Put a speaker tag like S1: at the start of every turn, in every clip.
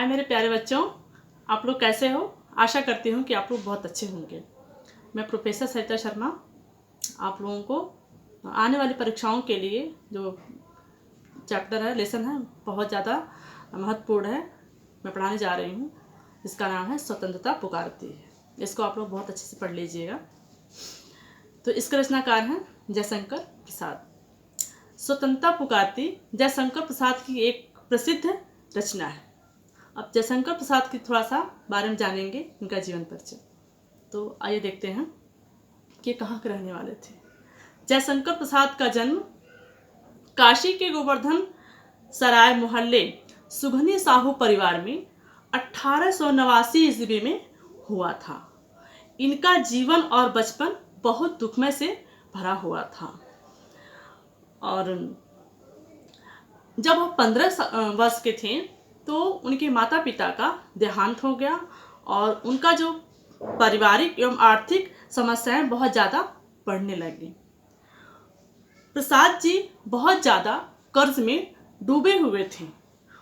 S1: हाय मेरे प्यारे बच्चों, आप लोग कैसे हो। आशा करती हूँ कि आप लोग बहुत अच्छे होंगे। मैं प्रोफेसर सरिता शर्मा आप लोगों को आने वाली परीक्षाओं के लिए जो चैप्टर है, लेसन है, बहुत ज़्यादा महत्वपूर्ण है, मैं पढ़ाने जा रही हूँ। इसका नाम है स्वतंत्रता पुकारती है। इसको आप लोग बहुत अच्छे से पढ़ लीजिएगा। तो इसके रचनाकार हैं जयशंकर प्रसाद। स्वतंत्रता पुकारती जयशंकर प्रसाद की एक प्रसिद्ध रचना है। अब जयशंकर प्रसाद की थोड़ा सा बारे में जानेंगे, इनका जीवन परिचय। तो आइए देखते हैं कि कहाँ के रहने वाले थे। जयशंकर प्रसाद का जन्म काशी के गोवर्धन सराय मोहल्ले सुघनी साहू परिवार में 1889 ईस्वी में हुआ था। इनका जीवन और बचपन बहुत दुखमय से भरा हुआ था और जब वो 15 वर्ष के थे तो उनके माता पिता का देहांत हो गया और उनका जो पारिवारिक एवं आर्थिक समस्याएं बहुत ज़्यादा बढ़ने लगी। प्रसाद जी बहुत ज़्यादा कर्ज में डूबे हुए थे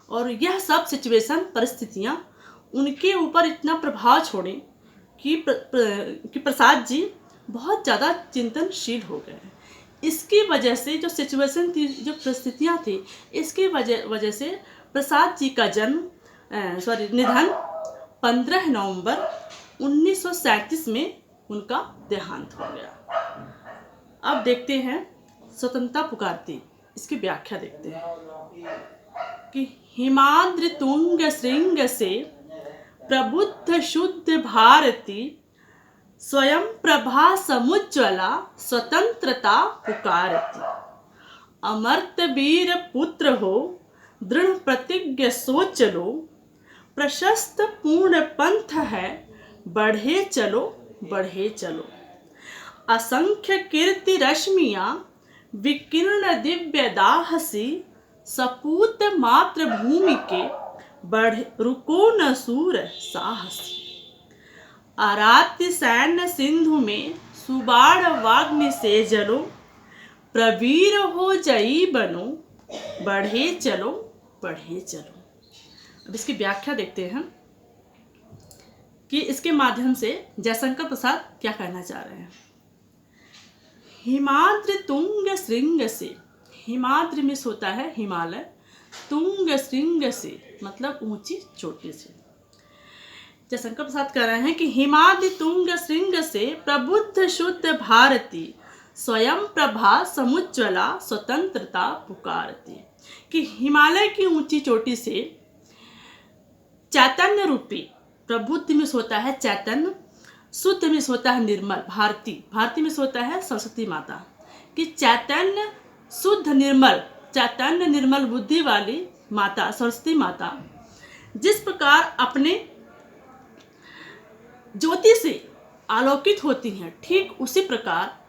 S1: और यह सब सिचुएशन परिस्थितियां उनके ऊपर इतना प्रभाव छोड़े कि प्रसाद जी बहुत ज़्यादा चिंतनशील हो गए। इसकी वजह से जो सिचुएशन थी, जो परिस्थितियां थी, इसकी वजह से प्रसाद जी का निधन 15 नवंबर 1937 में उनका देहांत हो गया। अब देखते हैं स्वतंत्रता पुकारती, इसकी व्याख्या देखते हैं कि हिमाद्रि तुंग श्रृंग से प्रबुद्ध शुद्ध भारती स्वयं प्रभा समुज्ज्वला स्वतंत्रता पुकारती। अमर्त वीर पुत्र हो दृढ़ प्रतिज्ञ सो चलो, प्रशस्त पूर्ण पंथ है बढ़े चलो बढ़े चलो। असंख्य कीर्ति रश्मियां विकीर्ण दिव्य दाहसी, सपूत मातृभूमि के बढ़े रुको न सूर साहसी। आरात्य सैन्य सिंधु में सुबाण वाग्नि से जलो, प्रवीर हो जयी बनो बढ़े चलो बढ़े चलो। अब इसकी व्याख्या देखते हैं कि इसके माध्यम से जयशंकर प्रसाद क्या कहना चाह रहे हैं। हिमाद्रि तुंग श्रृंग से, हिमाद्रि में होता है हिमालय, तुंग श्रृंग से मतलब ऊंची चोटी से। जयशंकर प्रसाद कह रहे हैं कि हिमाद्रि तुंग श्रृंग से प्रबुद्ध शुद्ध भारती स्वयं प्रभा समुज्ज्वला स्वतंत्रता पुकारती। कि हिमालय की ऊंची चोटी से चैतन्य रूपी, प्रबुद्ध में होता है चैतन्य, शुद्ध में होता है निर्मल, भारती, भारती में होता है सरस्वती माता। कि चैतन्य शुद्ध निर्मल, चैतन्य निर्मल बुद्धि वाली माता सरस्वती माता जिस प्रकार अपने ज्योति से आलोकित होती हैं, ठीक उसी प्रकार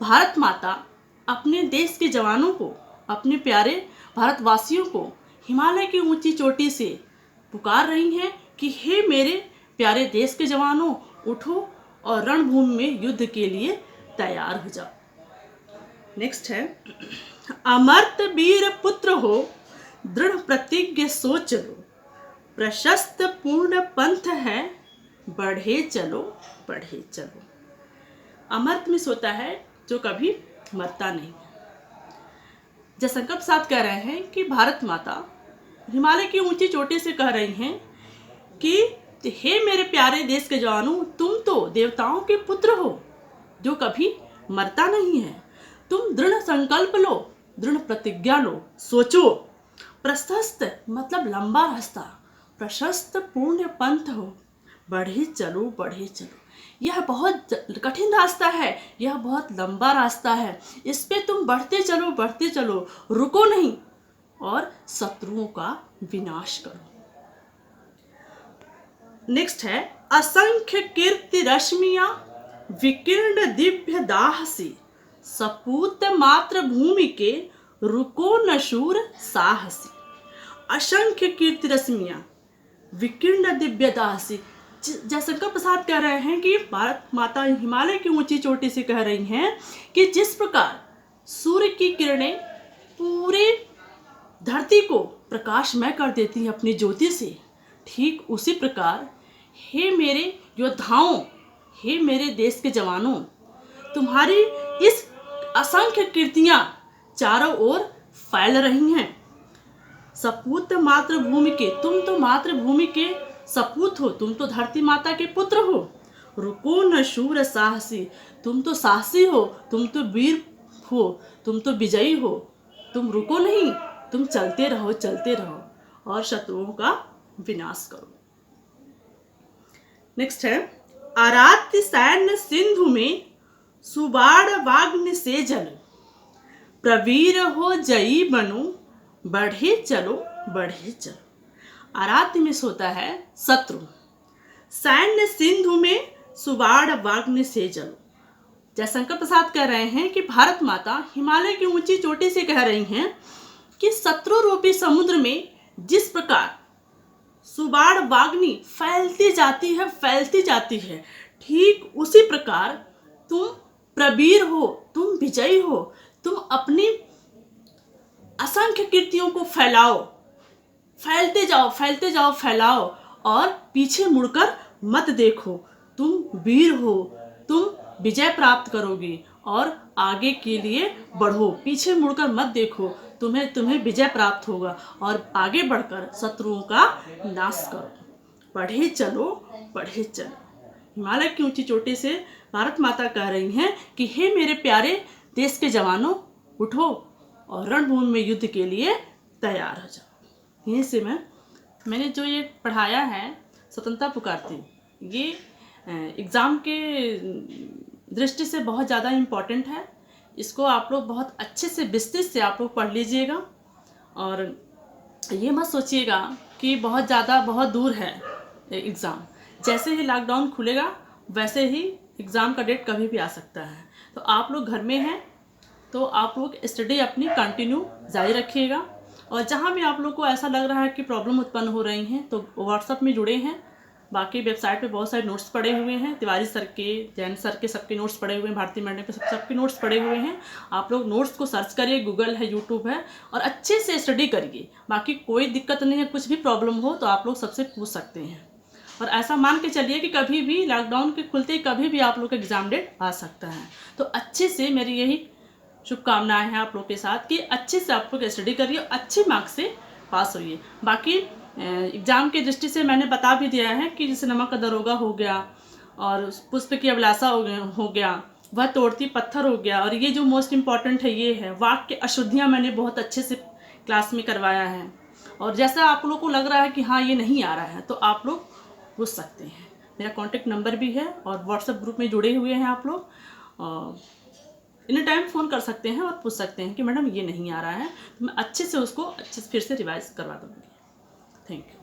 S1: भारत माता अपने देश के जवानों को, अपने प्यारे भारतवासियों को हिमालय की ऊंची चोटी से पुकार रही हैं कि हे मेरे प्यारे देश के जवानों, उठो और रणभूमि में युद्ध के लिए तैयार हो जाओ। नेक्स्ट है, अमर्त वीर पुत्र हो दृढ़ प्रतिज्ञ सो चलो, प्रशस्त पूर्ण पंथ है बढ़े चलो बढ़े चलो। अमर्त में होता है जो कभी मरता नहीं। जयशंकर प्रसाद कह रहे हैं कि भारत माता हिमालय की ऊंची चोटी से कह रही हैं कि हे मेरे प्यारे देश के जवानों, तुम तो देवताओं के पुत्र हो जो कभी मरता नहीं है। तुम दृढ़ संकल्प लो, दृढ़ प्रतिज्ञा लो, सोचो। प्रशस्त मतलब लंबा रास्ता, प्रशस्त पूर्ण पंथ हो बढ़े चलो बढ़े चलो। यह बहुत कठिन रास्ता है, यह बहुत लंबा रास्ता है, इस पे तुम बढ़ते चलो, रुको नहीं और शत्रुओं का विनाश करो। नेक्स्ट है, असंख्य कीर्ति रश्मियां विकीर्ण दिव्य दाहसी, सपूत मातृभूमि के रुको न शूर साहसी। असंख्य कीर्ति रश्मियां विकीर्ण दिव्य दाहसी। जयशंकर प्रसाद कह रहे हैं कि भारत माता हिमालय की ऊंची चोटी से कह रही हैं कि जिस प्रकार सूर्य की किरणें पूरे धरती को प्रकाशमय कर देती हैं अपनी ज्योति से, ठीक उसी प्रकार हे मेरे योद्धाओं, हे मेरे देश के जवानों, तुम्हारी इस असंख्य कीर्तियां चारों ओर फैल रही हैं। सपूत मातृभूमि के, तुम तो मातृभूमि के सपूत हो, तुम तो धरती माता के पुत्र हो। रुको न शूर साहसी, तुम तो साहसी हो, तुम तो वीर हो, तुम तो विजयी हो। तुम रुको नहीं, तुम चलते रहो, चलते रहो और शत्रुओं का विनाश करो। नेक्स्ट है, आराध्य सैन्य सिंधु में सुबाड़ वाग्नि से जल, प्रवीर हो जयी बनो, बढ़े चलो बढ़े चलो। आराध्य में होता है शत्रु, सैन्य सिंधु में सुबाड़ वाग्नि से जलो। जयशंकर प्रसाद कह रहे हैं कि भारत माता हिमालय की ऊंची चोटी से कह रही हैं कि शत्रु रूपी समुद्र में जिस प्रकार सुबाड़ वाग्नि फैलती जाती है, ठीक उसी प्रकार तुम प्रवीर हो, तुम विजयी हो। तुम अपनी असंख्य कीर्तियों को फैलाओ, फैलते जाओ फैलाओ और पीछे मुड़कर मत देखो। तुम वीर हो, तुम विजय प्राप्त करोगे और आगे के लिए बढ़ो, पीछे मुड़कर मत देखो। तुम्हें विजय प्राप्त होगा और आगे बढ़कर शत्रुओं का नाश करो। बढ़े चलो बढ़े चलो। हिमालय की ऊंची चोटी से भारत माता कह रही हैं कि हे मेरे प्यारे देश के जवानों, उठो और रणभूमि में युद्ध के लिए तैयार हो जाओ। यहीं से मैंने जो ये पढ़ाया है स्वतंत्रता पुकारती, ये एग्ज़ाम के दृष्टि से बहुत ज़्यादा इम्पॉर्टेंट है। इसको आप लोग बहुत अच्छे से विस्तृत से आप लोग पढ़ लीजिएगा और ये मत सोचिएगा कि बहुत दूर है एग्ज़ाम। जैसे ही लॉकडाउन खुलेगा वैसे ही एग्ज़ाम का डेट कभी भी आ सकता है। तो आप लोग घर में हैं तो आप लोग स्टडी अपनी कंटिन्यू जारी रखिएगा और जहाँ भी आप लोग को ऐसा लग रहा है कि प्रॉब्लम उत्पन्न हो रही हैं तो व्हाट्सएप में जुड़े हैं। बाकी वेबसाइट पे बहुत सारे नोट्स पड़े हुए हैं, तिवारी सर के, जैन सर के, सबके नोट्स पड़े हुए हैं, भारती मैडम के सबके नोट्स पड़े हुए हैं। आप लोग नोट्स को सर्च करिए, गूगल है, यूट्यूब है और अच्छे से स्टडी करिए। बाकी कोई दिक्कत नहीं है, कुछ भी प्रॉब्लम हो तो आप लोग सबसे पूछ सकते हैं। और ऐसा मान के चलिए कि कभी भी लॉकडाउन के खुलते ही कभी भी आप लोग का एग्ज़ाम डेट आ सकता है। तो अच्छे से मेरी यही शुभकामनाएं हैं आप लोग के साथ कि अच्छे से आप लोग स्टडी करिए, अच्छे मार्क्स से पास होइए। बाकी एग्ज़ाम की दृष्टि से मैंने बता भी दिया है कि जैसे नमक का दरोगा हो गया और पुष्प की अभिलाषा हो गया, वह तोड़ती पत्थर हो गया, और ये जो मोस्ट इम्पॉर्टेंट है ये है वाक्य अशुद्धियाँ। मैंने बहुत अच्छे से क्लास में करवाया है और जैसा आप लोगों को लग रहा है कि हाँ ये नहीं आ रहा है तो आप लोग पूछ सकते हैं। मेरा कॉन्टेक्ट नंबर भी है और व्हाट्सएप ग्रुप में जुड़े हुए हैं आप लोग। एनी टाइम फ़ोन कर सकते हैं और पूछ सकते हैं कि मैडम ये नहीं आ रहा है, तो मैं अच्छे से उसको अच्छे से फिर से रिवाइज करवा दूँगी। Thank you.